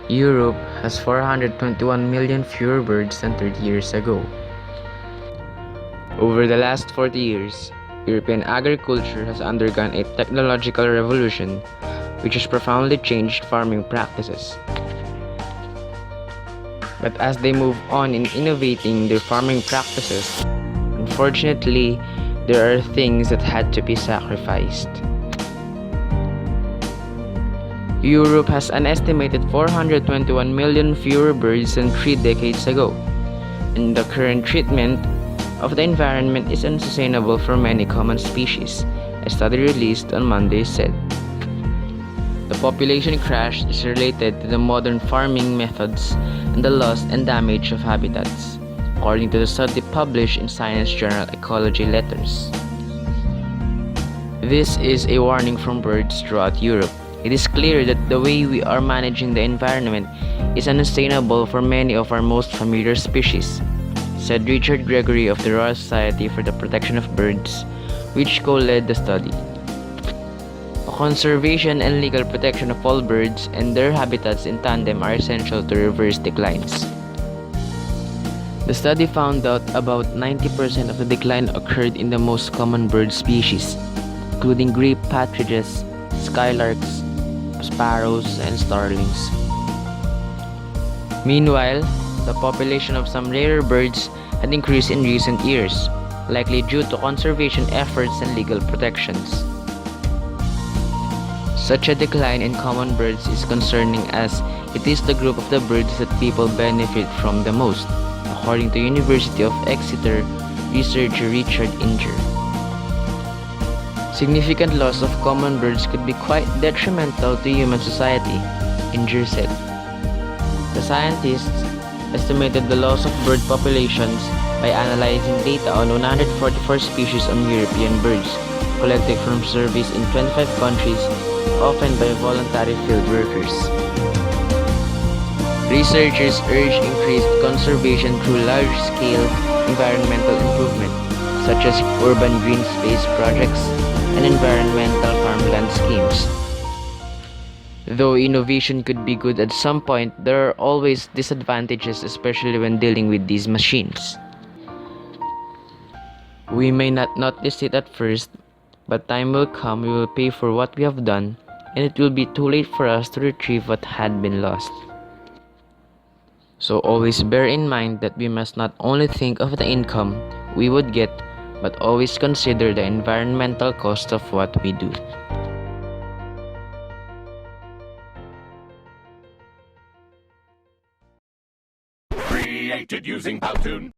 Europe has 421 million fewer birds than 30 years ago. Over the last 40 years, European agriculture has undergone a technological revolution which has profoundly changed farming practices. But as they move on in innovating their farming practices, unfortunately, there are things that had to be sacrificed. Europe has an estimated 421 million fewer birds than 3 decades ago, and the current treatment of the environment is unsustainable for many common species, a study released on Monday said. The population crash is related to the modern farming methods and the loss and damage of habitats, according to the study published in Science Journal Ecology Letters. This is a warning from birds throughout Europe. It is clear that the way we are managing the environment is unsustainable for many of our most familiar species, said Richard Gregory of the Royal Society for the Protection of Birds, which co-led the study. Conservation and legal protection of all birds and their habitats in tandem are essential to reverse declines. The study found that about 90% of the decline occurred in the most common bird species, including gray partridges, skylarks, sparrows, and starlings. Meanwhile, the population of some rarer birds had increased in recent years, likely due to conservation efforts and legal protections. Such a decline in common birds is concerning as it is the group of the birds that people benefit from the most, according to University of Exeter researcher Richard Inger. Significant loss of common birds could be quite detrimental to human society, Inger said. The scientists estimated the loss of bird populations by analyzing data on 144 species of European birds, collected from surveys in 25 countries, often by voluntary field workers. Researchers urge increased conservation through large-scale environmental improvement, such as urban green space projects and environmental farmland schemes. Though innovation could be good at some point, there are always disadvantages, especially when dealing with these machines. We may not notice it at first, but time will come we will pay for what we have done, and it will be too late for us to retrieve what had been lost. So always bear in mind that we must not only think of the income we would get, but always consider the environmental cost of what we do. Created using Powtoon.